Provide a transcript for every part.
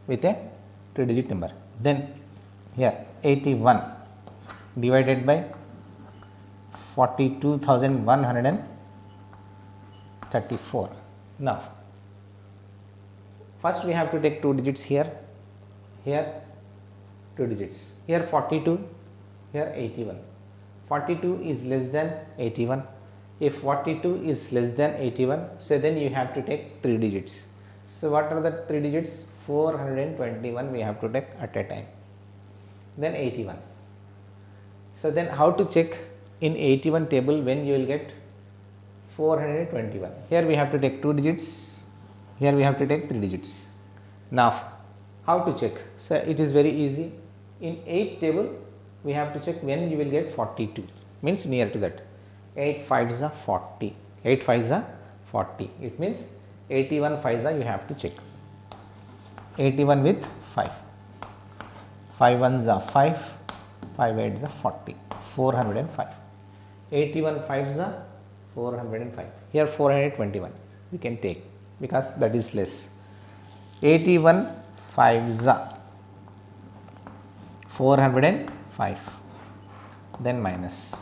with a 2-digit number. Then here 81 divided by 42,134. Now first we have to take 2 digits here, 2 digits, here 42, here 81. 42 is less than 81. If 42 is less than 81, so then you have to take 3 digits. So what are the 3 digits? 421 we have to take at a time. Then 81. So then how to check in 81 table when you will get 421? Here we have to take 2 digits, here we have to take 3 digits. Now how to check? So it is very easy. In 8 table we have to check when you will get 42, means near to that. 8 5s are 40, 8 5s are 40, it means 81 5s are you have to check. 81 with 5, 5 1s are 5, 5 8s are 40, 405. 81 5s are 405, here 421 we can take because that is less. 81 5s are 405, then minus,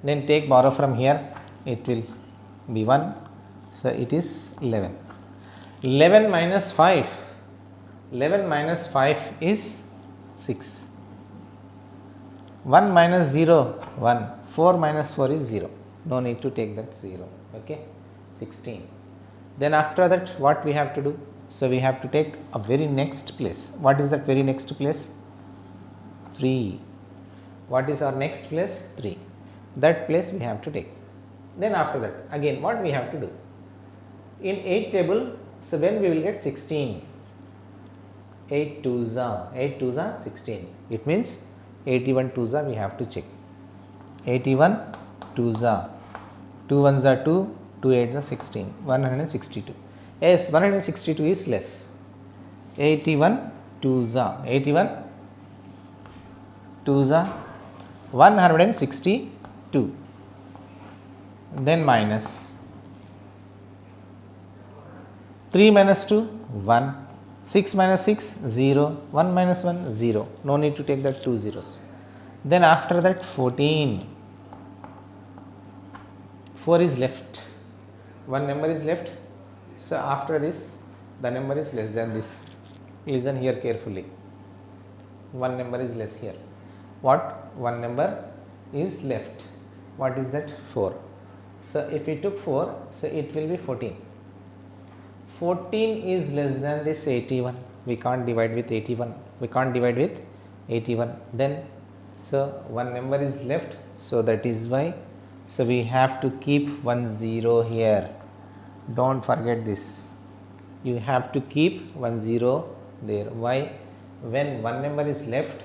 then take borrow from here, it will be 1, so it is 11. 11 minus 5, 11 minus 5 is 6. 1 minus 0, 1, 4 minus 4 is 0, no need to take that 0, okay, 16. Then after that what we have to do? So we have to take a very next place. What is that very next place? 3. What is our next place? 3. That place we have to take. Then after that again what we have to do? In 8 table, so when we will get 16? 8 2s are 16. It means 81 2s are we have to check. 81 2s are 2 1s are 2, 2 8s are 16, 162. Yes, 162 is less. 81 2s are 162. Then minus 3 minus 2 1, 6 minus 6 0, 1 minus 1 0, no need to take that 2 zeros. Then after that 14, 4 is left, one number is left. So after this the number is less than this. Listen here carefully, one number is less here. What? One number is left. What is that? 4. So if we took 4, so it will be 14. 14 is less than this 81. We can't divide with 81. We can't divide with 81. Then so one number is left. So that is why. So we have to keep 1 0 here. Don't forget this. You have to keep 1 0 there. Why? When one number is left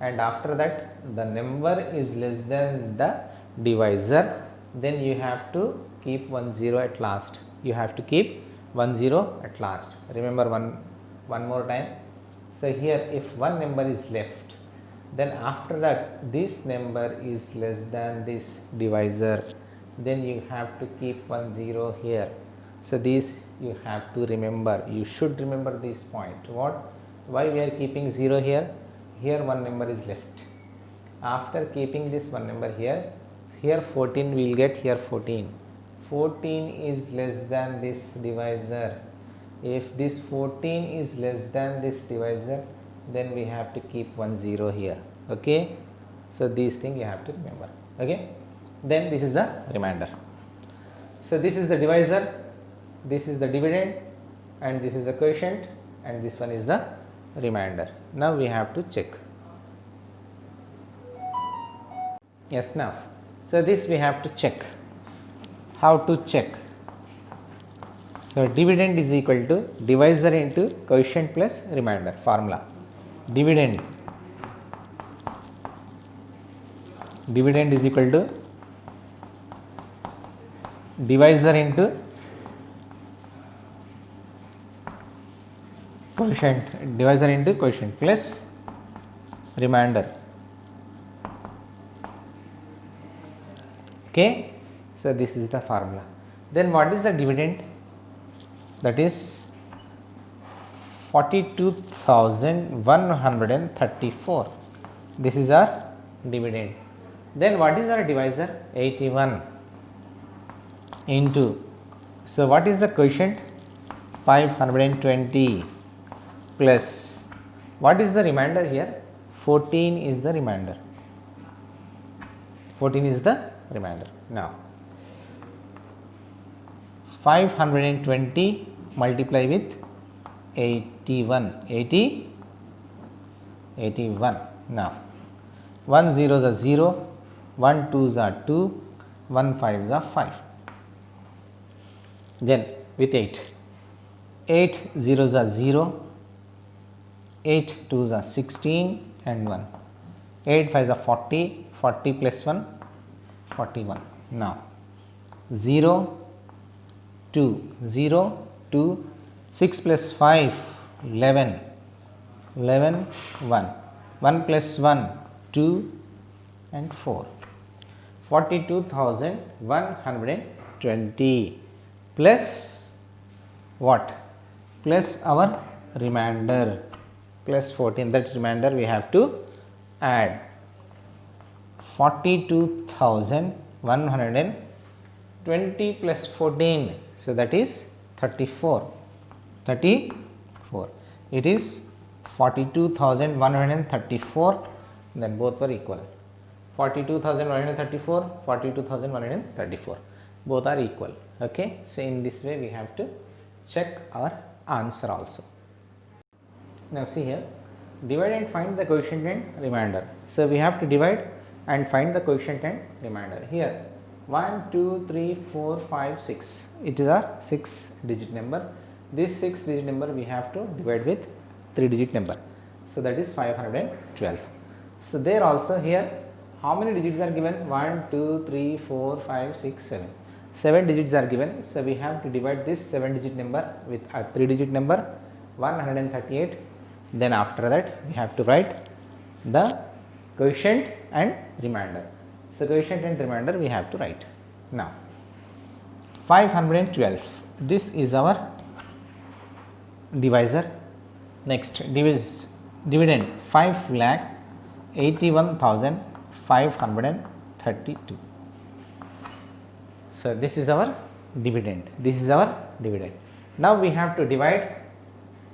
and after that the number is less than the divisor, then you have to keep 1 0 at last. You have to keep 1 0 at last. Remember one more time. So here if one number is left, then after that this number is less than this divisor, then you have to keep 1 0 here. So this you have to remember. You should remember this point. What? Why we are keeping 0 here? Here one number is left. After keeping this one number here, here 14 we will get here 14. 14 is less than this divisor. If this 14 is less than this divisor, then we have to keep 1 0 here. Okay. So these things you have to remember. Okay. Then this is the remainder. So this is the divisor, this is the dividend, and this is the quotient, and this one is the remainder. Now we have to check. Yes, now. So this we have to check. How to check? So dividend is equal to divisor into quotient plus remainder formula. Dividend is equal to divisor into quotient plus remainder. Okay. So this is the formula. Then what is the dividend? That is 42,134. This is our dividend. Then what is our divisor? 81 into, so what is the quotient? 520 plus, what is the remainder here? 14 is the remainder. 14 is the remainder. Now 520 multiply with 81. 81. Now 1 zeros are 0, 1 twos are 2, 1 fives are 5. Then with 8. 8 zeros are 0, 8 twos are 16 and 1. 8 fives are 40, 40 plus 1, 41. Now 0, 2, 0, 2, 6 plus 5, 11, 11, 1, 1 plus 1, 2 and 4. 42,120 plus what? Plus our remainder plus 14, that remainder we have to add. 42,120 plus 14, so that is 34. 34. It is 42,134, then both were equal. 42,134, 42,134, both are equal. Okay, so in this way we have to check our answer also. Now see here, divide and find the quotient and remainder. So we have to divide and find the quotient and remainder. Here 1, 2, 3, 4, 5, 6. It is a 6 digit number. This 6 digit number we have to divide with 3 digit number. So that is 512. So there also here how many digits are given? 1, 2, 3, 4, 5, 6, 7. 7 digits are given. So we have to divide this 7 digit number with a 3 digit number, 138. Then after that we have to write the quotient and remainder. So quotient and remainder we have to write. Now 512, this is our divisor. Next dividend 5,81,532. So this is our dividend. This is our dividend. Now we have to divide.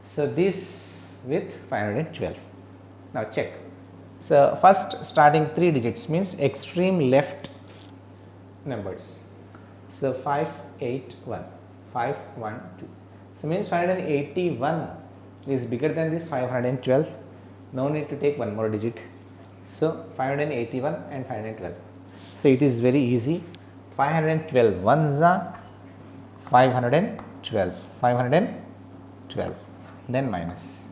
So this with 512. Now check. So first starting 3 digits means extreme left numbers. So 581, 512. So means 581 is bigger than this 512. No need to take one more digit. So 581 and 512. So it is very easy. 512 ones are 512, 512, then minus.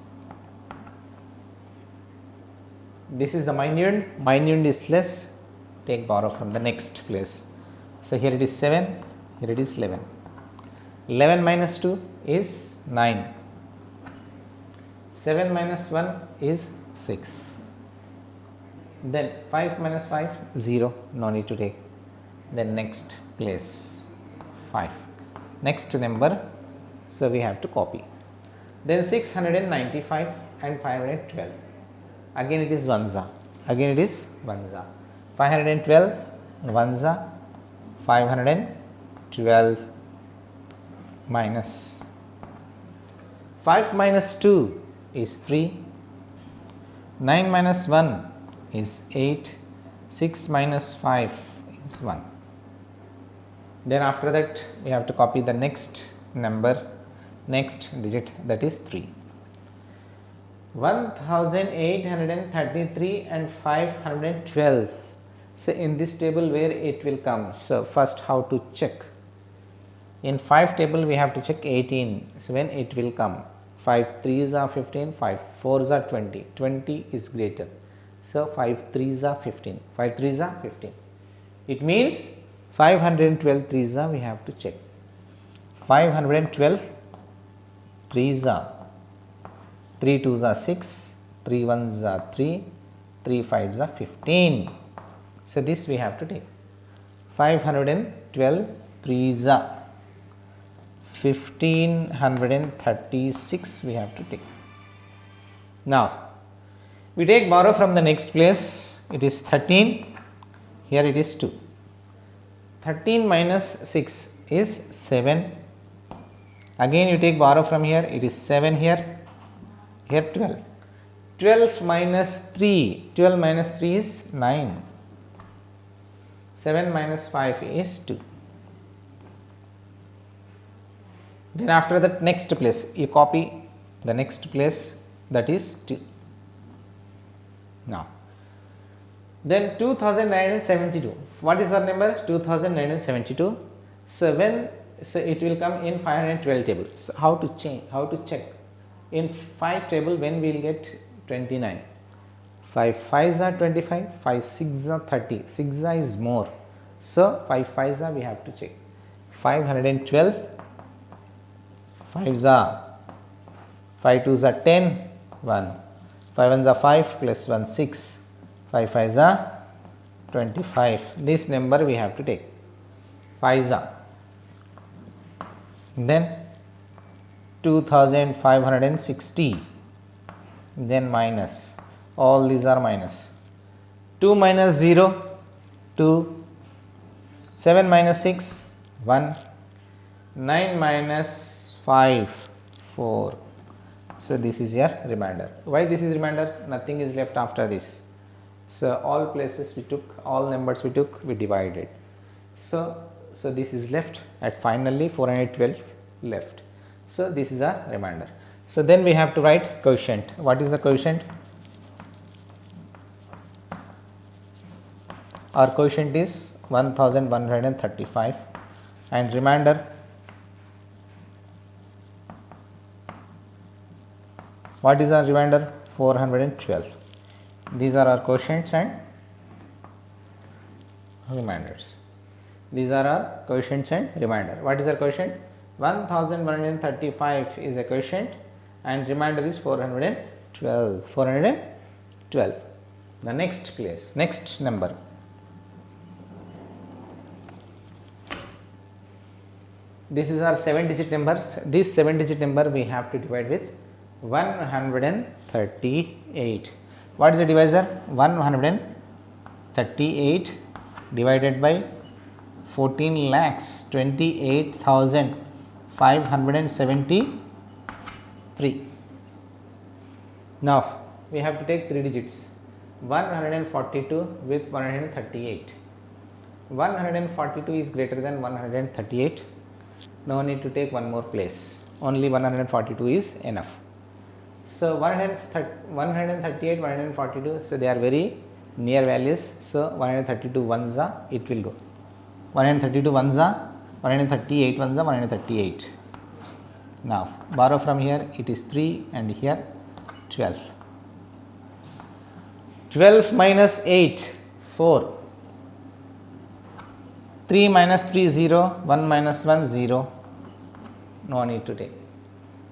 This is the minuend. Minuend is less. Take borrow from the next place. So here it is 7. Here it is 11. 11 minus 2 is 9. 7 minus 1 is 6. Then 5 minus 5, 0. No need to take. Then next place 5. Next number. So we have to copy. Then 695 and 512. Again it is ones. Again it is ones. 512 ones. 512 minus 5 minus 2 is 3. 9 minus 1 is 8. 6 minus 5 is 1. Then after that we have to copy the next number, next digit, that is 3. 1833 and 512. So in this table where it will come. So first how to check. In 5 table we have to check 18. So when it will come. 5 3s are 15, 5 4s are 20. 20 is greater. So 5 3s are 15. 5 3s are 15. It means 512 3s are we have to check. 512 3s are 3 2s are 6, 3 1s are 3, 3 5s are 15. So this we have to take. 512 3s are 1536 we have to take. Now we take borrow from the next place, it is 13, here it is 2. 13 minus 6 is 7. Again you take borrow from here, it is 7 here, here 12. 12 minus 3, 12 minus 3 is 9. 7 minus 5 is 2. Then after that next place, you copy the next place, that is 2. Now, then 2972. What is our number? 2972. So it will come in 512 table. So how to change? How to check? In 5 table, when we will get 29? 5 5s are 25, 5 6s are 30, 6 is more. So 5 5s are we have to check. 512, 5s are 5 2s are 10, 1, 5 1s are 5 plus 1 6, 5 5s are 25. This number we have to take. 5s are. Then 2560, then minus, all these are minus. 2 minus 0, 2, 7 minus 6, 1, 9 minus 5, 4. So this is your remainder. Why this is remainder? Nothing is left after this. So all places we took, all numbers we took, we divided. So this is left at finally 412 left. So this is a remainder. So then we have to write quotient. What is the quotient? Our quotient is 1135 and remainder, what is our remainder? 412. These are our quotients and remainders. These are our quotients and remainder. What is our quotient? 1135 is a quotient and remainder is 412. 412. The next place, next number. This is our 7-digit numbers. This 7-digit number we have to divide with 138. What is the divisor? 138 divided by 14 lakhs 28,573. Now we have to take 3 digits, 142 with 138. 142 is greater than 138. No need to take one more place, only 142 is enough. So 138, 142, so they are very near values. So 132 ones are, it will go. 132 ones are, 138 ones are, 138. Now borrow from here, it is 3 and here 12. 12 minus 8, 4. 3 minus 3, 0, 1 minus 1, 0. No need to take.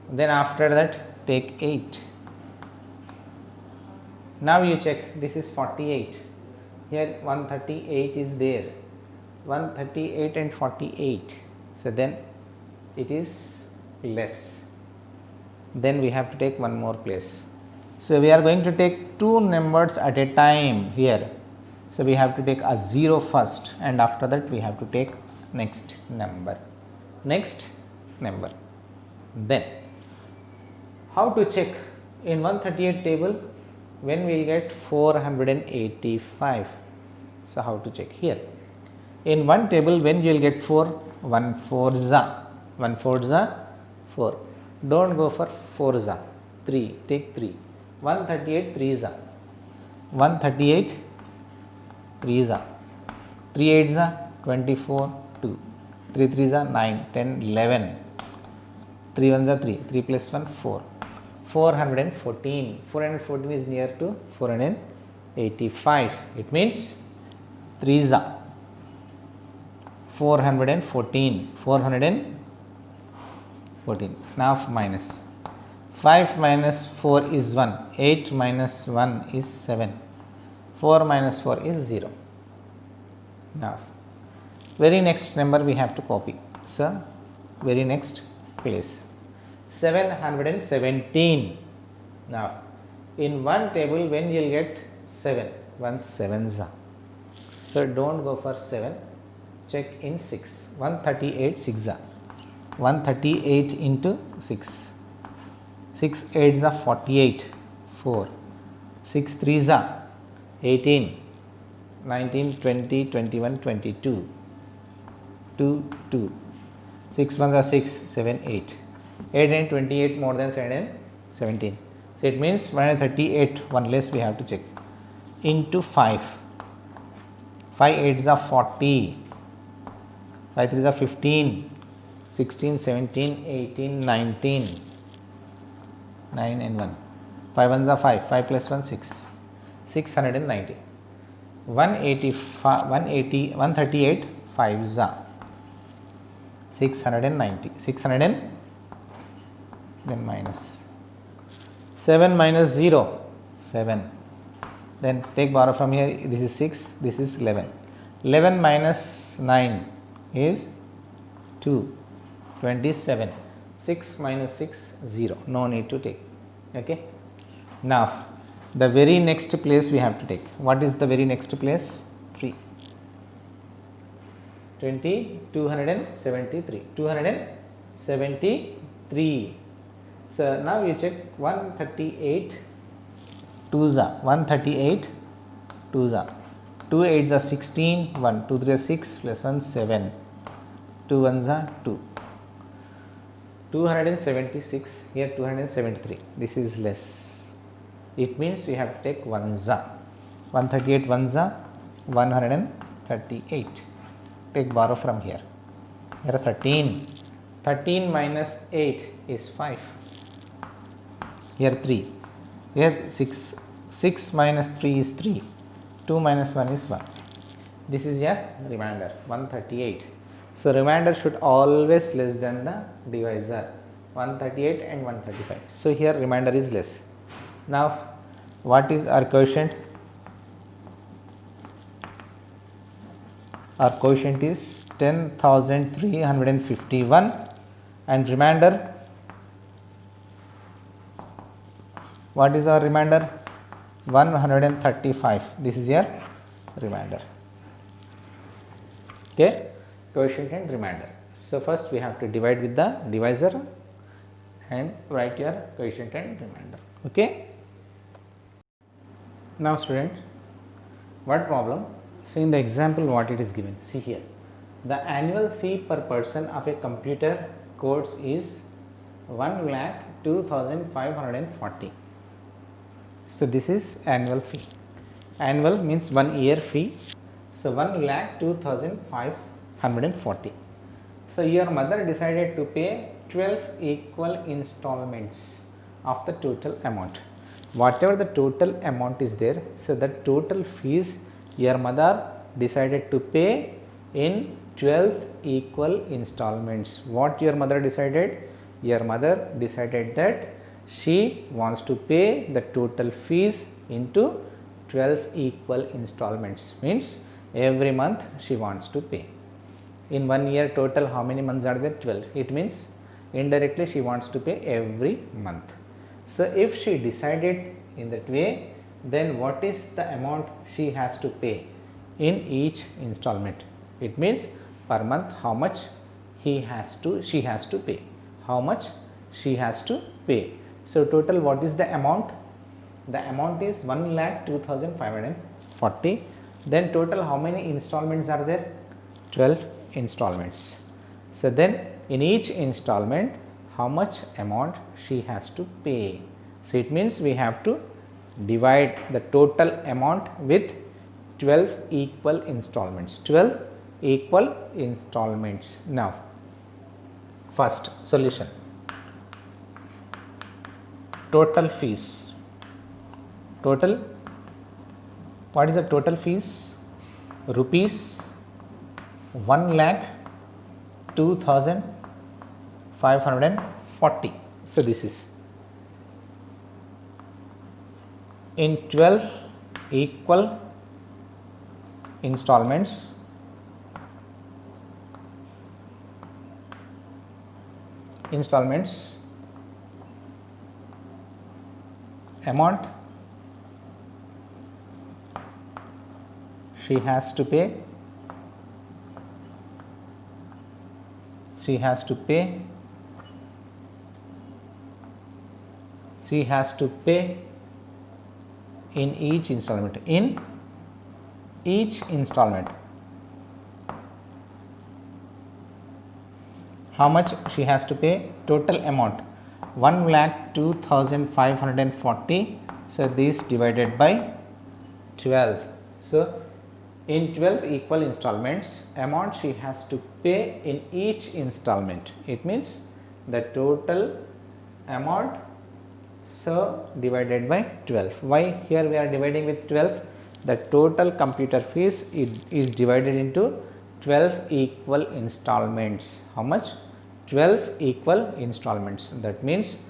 Then after that take 8. Now you check, this is 48. Here 138 is there. 138 and 48. So then it is less. Then we have to take one more place. So we are going to take 2 numbers at a time here. So we have to take a 0 first and after that we have to take next number. Next number. Then how to check? In 138 table, when we will get 485. So how to check here? In one table, when you will get 4, 1 4s are 1 4s are 4. Don't go for 4s are 3. Take 3. 138 3s are 138 3s are 3 8s are 24 2. 3 3s are 9 10 11. 3 1s are 3. 3 plus 1 4. 414. 414 is near to 485. It means 3s are 414. 414. Now minus. 5 minus 4 is 1. 8 minus 1 is 7. 4 minus 4 is 0. Now very next number we have to copy. So very next place. 717. Now In one table, when you'll get 7, 1 sevens are. So don't go for 7, check in 6. 138 6 are. 138 into 6. 6 8s are 48, 4. 6 3s are 18, 19, 20, 21, 22, 2, 2. 6 ones are 6, 7, 8. 8 and 28 more than 7 and 17. So it means 138, one less we have to check. Into 5. 5 8s are 40. 5 3s are 15. 16, 17, 18, 19. 9 and 1. 5 ones are 5. 5 plus 1, 6. 690. 138 5s are 690. 600 and then minus 7 minus 0 7. Then take borrow from here. This is 6. This is 11. 11 minus 9 is 2. 27. 6 minus 6 0. No need to take. Okay. Now the very next place we have to take. What is the very next place? 3. 273. 273. So now you check 138 2s are 138 2s are 2 8s are 16, 1 2 3 are 6 plus 1 7, 2 1s are 2. 276 here 273. This is less. It means you have to take 1s are. 138 1s are 138. Take borrow from here. Here 13. 13 minus 8 is 5. Here 3. Here 6. 6 minus 3 is 3. 2 minus 1 is 1. This is your remainder 138. So remainder should always less than the divisor 138 and 135. So here remainder is less. Now what is our quotient? Our quotient is 10,351 and remainder, what is our remainder? 135. This is your remainder. Okay, quotient and remainder. So first we have to divide with the divisor and write your quotient and remainder. Okay. Now student, what problem? So in the example what it is given, see here, the annual fee per person of a computer course is 1,02,540. So this is annual fee. Annual means 1 year fee. So 1,02,540. So your mother decided to pay 12 equal installments of the total amount. Whatever the total amount is there, so the total fees your mother decided to pay in 12 equal installments. What your mother decided? Your mother decided that she wants to pay the total fees into 12 equal installments. Means every month she wants to pay. In 1 year total how many months are there? 12. It means indirectly she wants to pay every month. So if she decided in that way, then what is the amount she has to pay in each installment? It means per month how much she has to pay. How much she has to pay. So total what is the amount? The amount is 1,02,540. Then total how many installments are there? 12 installments. So then in each installment how much amount she has to pay. So it means we have to divide the total amount with 12 equal installments. 12 equal installments. Now first solution, total fees. Total, what is the total fees? Rupees 1,02,540. So this is in 12 equal installments. Amount she has to pay she has to pay in each installment. How much she has to pay? Total amount 1,02,540. So this divided by 12. So in 12 equal installments, amount she has to pay in each installment. It means the total amount, so divided by 12. Why here we are dividing with 12? The total computer fees is divided into 12 equal installments. How much? 12 equal installments. That means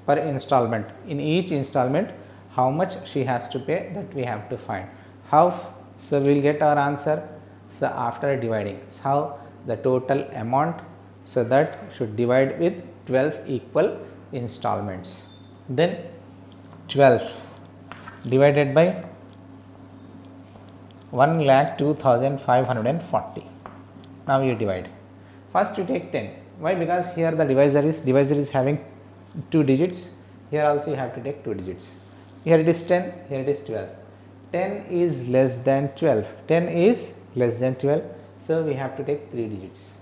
per installment, in each installment how much she has to pay, that we have to find. How? So we will get our answer. So after dividing, how? The total amount, so that should divide with 12 equal installments. Then 12 divided by 1,02,540. Now you divide. First you take 10. Why? Because here the divisor is having 2 digits. Here also you have to take 2 digits. Here it is 10, here it is 12. 10 is less than 12. 10 is less than 12. So we have to take 3 digits.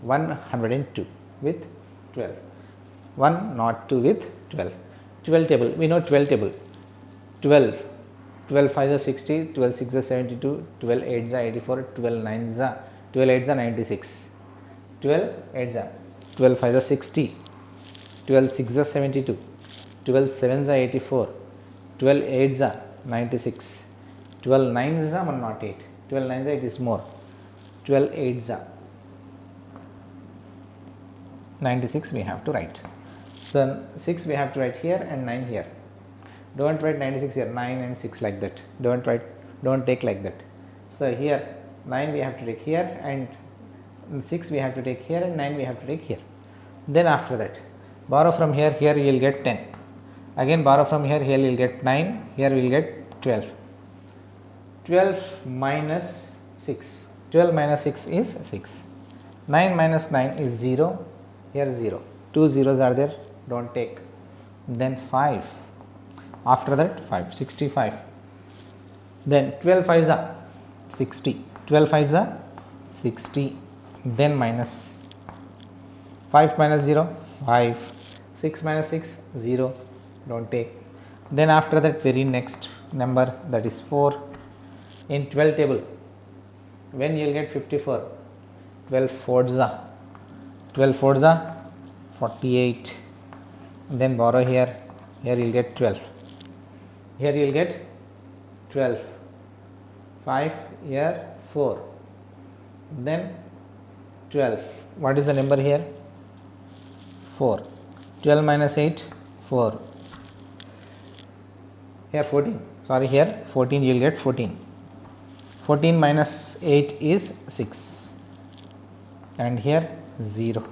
102 with 12. 102 with 12. 12 table. We know 12 table. 12. 12 5 is 60, 12 6 is 72, 12 8 is 84, 12 9 is 12 8 is 96. 12 8 is 12 5 is 60, 12 6 is 72, 12 7 is 84, 12 8 is 96, 12 9 is 108, 12 9 is it is more, 12 8 is 96 we have to write. So 6 we have to write here and 9 here. Don't write 96 here, 9 and 6 like that. Don't take like that. So here 9 we have to take here and 6 we have to take here and 9 we have to take here. Then after that, borrow from here, here you will get 10. Again borrow from here, here you will get 9, here we will get 12. 12 minus 6. 12 minus 6 is 6. 9 minus 9 is 0, here 0. 2 zeros are there, don't take. Then 5. After that 5, 65. Then 12 5 is 60. 12 5 is 60. Then minus 5 minus 0, 5. 6 minus 6, 0. Don't take. Then after that very next number, that is 4. In 12 table, when you will get 54? 12 fours are 48. Then borrow here, here you will get 12. Here you will get 12. 5 here 4. Then 12. What is the number here? 4. 12 minus 8, 4. Here 14. Sorry, here 14 you will get 14. 14 minus 8 is 6. And here 0.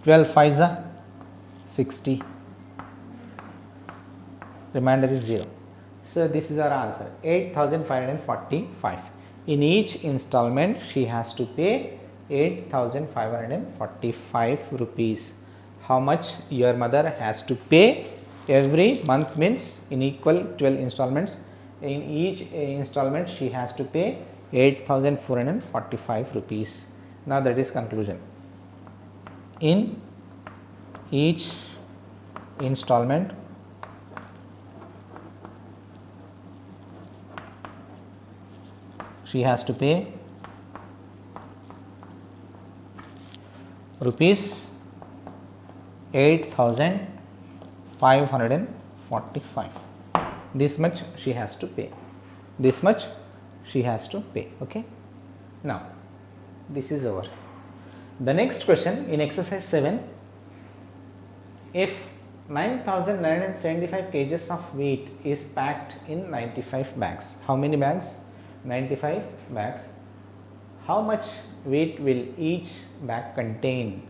12 5 is 60. Remainder is 0. So this is our answer, 8,545. In each installment she has to pay 8,545 rupees. How much your mother has to pay every month means in equal 12 installments. In each installment she has to pay 8,445 rupees. Now that is conclusion. In each installment she has to pay rupees 8,545. This much she has to pay. This much she has to pay. Okay. Now this is over. The next question in exercise 7. If 9,975 kgs of wheat is packed in 95 bags. How many bags? 95 bags. How much wheat will each bag contain?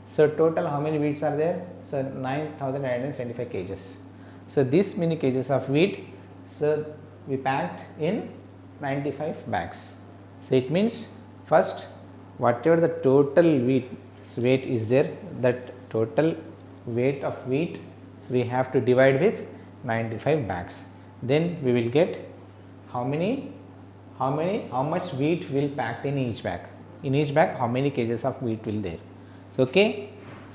So total how many wheats are there? So 9,975 kgs. So this many kgs of wheat, so we packed in 95 bags. So it means first whatever the total weight is there, that total weight of wheat, so we have to divide with 95 bags. Then we will get how much wheat will packed in each bag. In each bag how many kgs of wheat will there. So okay,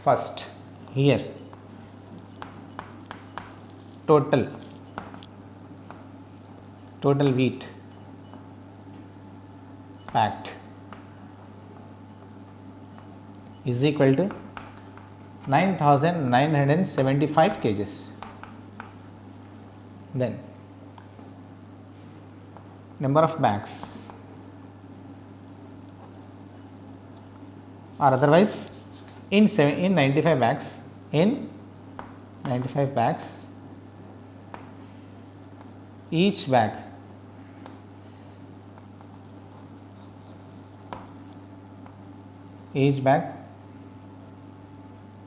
first here total wheat packed is equal to 9975 kgs. Then number of bags, or otherwise in 95 bags, each bag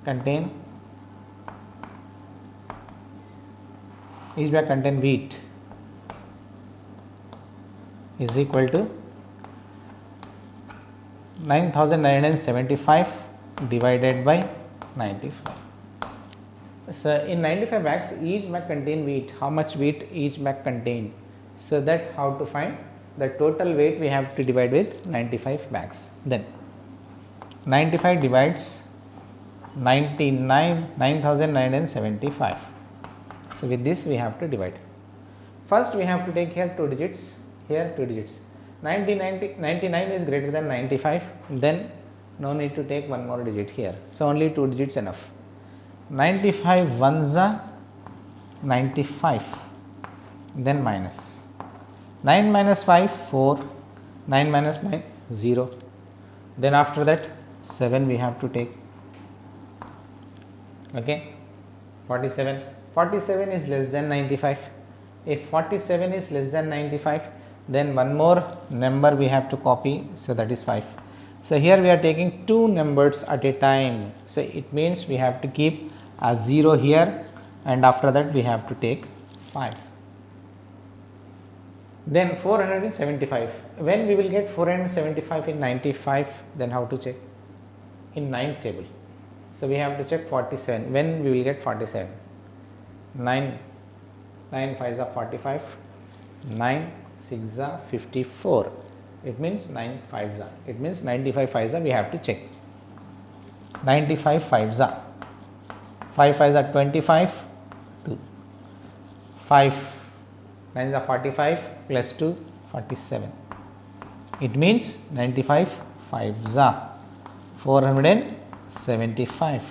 contain wheat is equal to 9975 divided by 95. So in 95 bags each bag contain wheat. How much wheat each bag contain? So that how to find the total weight, we have to divide with 95 bags. Then 95 divides 9975. So with this we have to divide. First we have to take here 2 digits, here 2 digits. 99 is greater than 95, then no need to take one more digit here. So only 2 digits enough. 95 ones are 95, then minus 9 minus 5 4, 9 minus 9 0, then after that 7 we have to take. Okay, 47 is less than 95. If 47 is less than 95, then one more number we have to copy, so that is 5. So here we are taking 2 numbers at a time, so it means we have to keep a 0 here, and after that we have to take 5. Then 475, when we will get 475 in 95, then how to check? In 9th table. So we have to check 47, when we will get 47. 9 5s are 45, 9 6s are 54, it means 9 5s are, it means 95 5s are we have to check. 95 5s are, 5 5s are 25, 2, 5 9s are 45 plus 2 47, it means 95 5s are 475.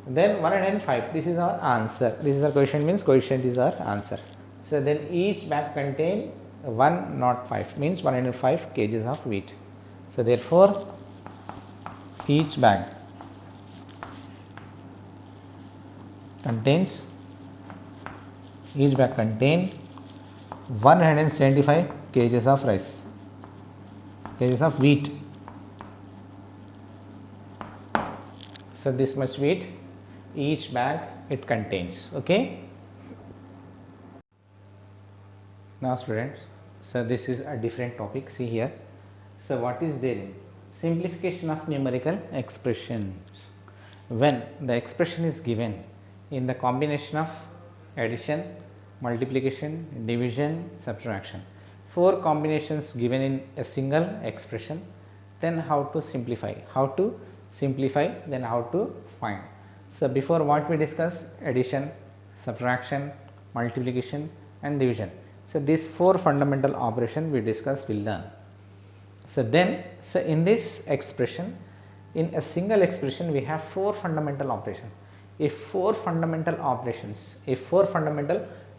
Then 105, this is our answer. This is our question, means coefficient is our answer. So then each bag contain 105, means 105 kgs of wheat. So therefore each bag contain 175 kgs of rice, kgs of wheat. So this much wheat each bag it contains. Okay. Now students, so this is a different topic. See here. So what is there in simplification of numerical expressions? When the expression is given in the combination of addition, multiplication, division, subtraction, 4 combinations given in a single expression, then how to simplify, then how to find. So before what we discussed, addition, subtraction, multiplication and division. So these 4 fundamental operations we discussed, will learn. So then, so in this expression, in a single expression we have 4 fundamental operations. If 4 fundamental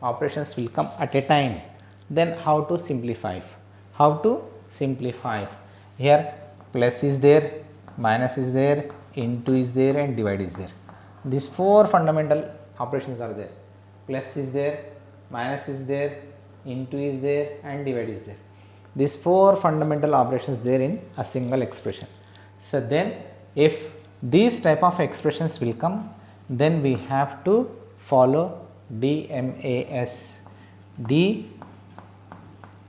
operations will come at a time, then how to simplify? Here plus is there, minus is there, into is there and divide is there. These 4 fundamental operations are there. Plus is there, minus is there, into is there and divide is there. These 4 fundamental operations there in a single expression. So then if these type of expressions will come, then we have to follow DMAS.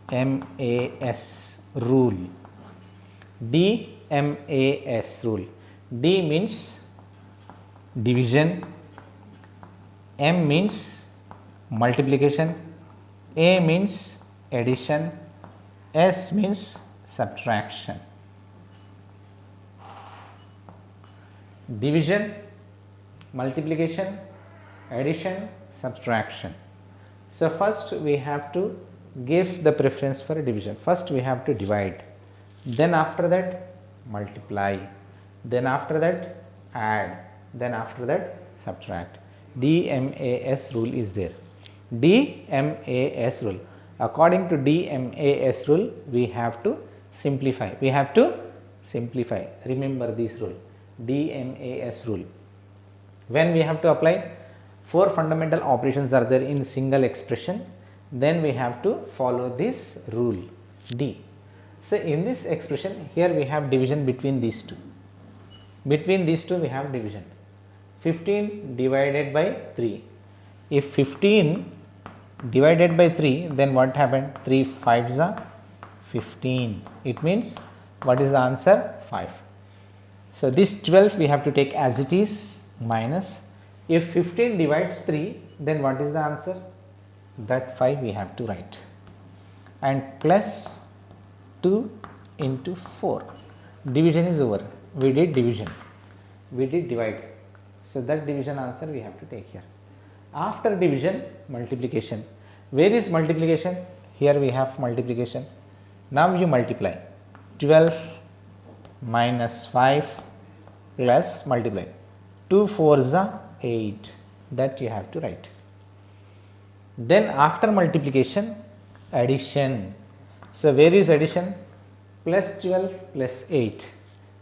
DMAS rule. DMAS rule. D means division, M means multiplication, A means addition, S means subtraction. Division, multiplication, addition, subtraction. So first we have to give the preference for division. First we have to divide, then after that multiply, then after that add, then after that subtract. DMAS rule is there. DMAS rule. According to DMAS rule, we have to simplify. We have to simplify. Remember this rule, DMAS rule. When we have to apply 4 fundamental operations are there in single expression, then we have to follow this rule D. So in this expression, here we have division between these two. Between these two we have division. 15 divided by 3. If 15 divided by 3, then what happened? 3 5s are 15. It means what is the answer? 5. So this 12 we have to take as it is, minus. If 15 divides 3, then what is the answer? That 5 we have to write, and plus 2 into 4. Division is over. We did division. We did divide. So that division answer we have to take here. After division, multiplication. Where is multiplication? Here we have multiplication. Now you multiply. 12 minus 5 plus multiply. 2 4s are 8. That you have to write. Then after multiplication, addition. So where is addition? Plus 12 plus 8.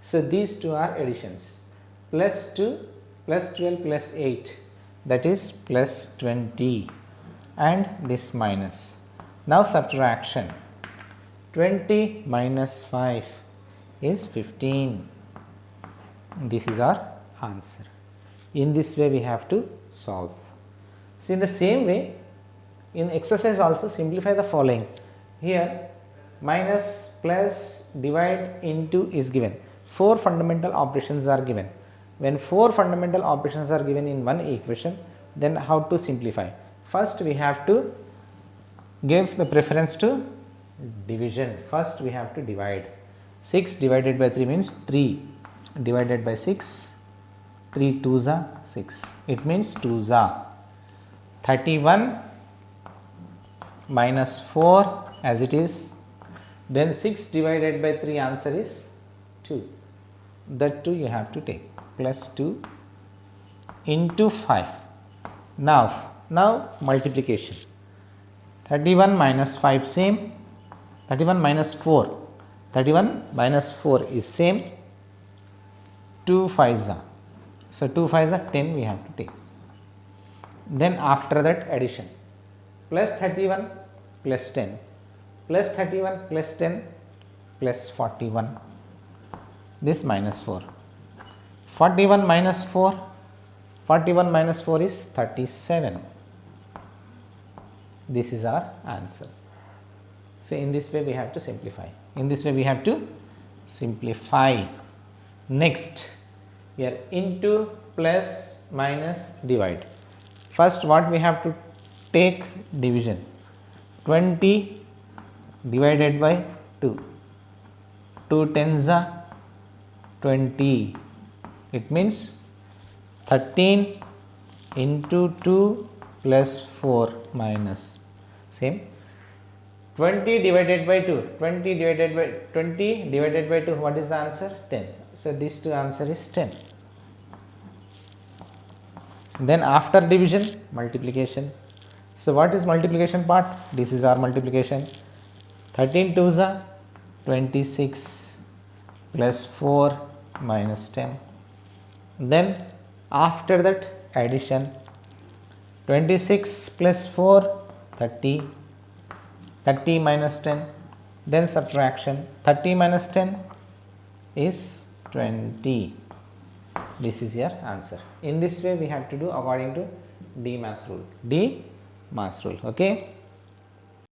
So these two are additions. Plus 2 plus 12 plus 8, that is plus 20, and this minus. Now subtraction. 20 minus 5 is 15. This is our answer. In this way we have to solve. So in the same way, in exercise also simplify the following. Here minus, plus, divide, into is given. 4 fundamental operations are given. When 4 fundamental operations are given in one equation, then how to simplify? First we have to give the preference to division. First we have to divide. 6 divided by 3 means 3 divided by 6. 3 2s are 6. It means 2s are 31 minus 4 as it is. Then 6 divided by 3, answer is 2. That 2 you have to take, plus 2 into 5. Now multiplication. 31 minus 5 same. 31 minus 4. 31 minus 4 is same. 2 5s are. So 2 5s are 10 we have to take. Then after that addition. Plus 31 plus 10. Plus 31 plus 10 plus 41. This minus 4. 41 minus 4. 41 minus 4 is 37. This is our answer. So in this way we have to simplify. In this way we have to simplify. Next, here into, plus, minus, divide. First what we have to take? Division. 20 divided by 2. 2 tens are 20. It means 13 into 2 plus 4 minus same. 20 divided by 2. 20 divided by 2. What is the answer? 10. So this two answer is 10. Then after division, multiplication. So what is multiplication part? This is our multiplication. 13 2s are 26 plus 4 minus 10. Then after that addition. 26 plus 4 30. 30 minus 10. Then subtraction. 30 minus 10 is 20. This is your answer. In this way we have to do according to DMAS rule. DMAS rule. Okay.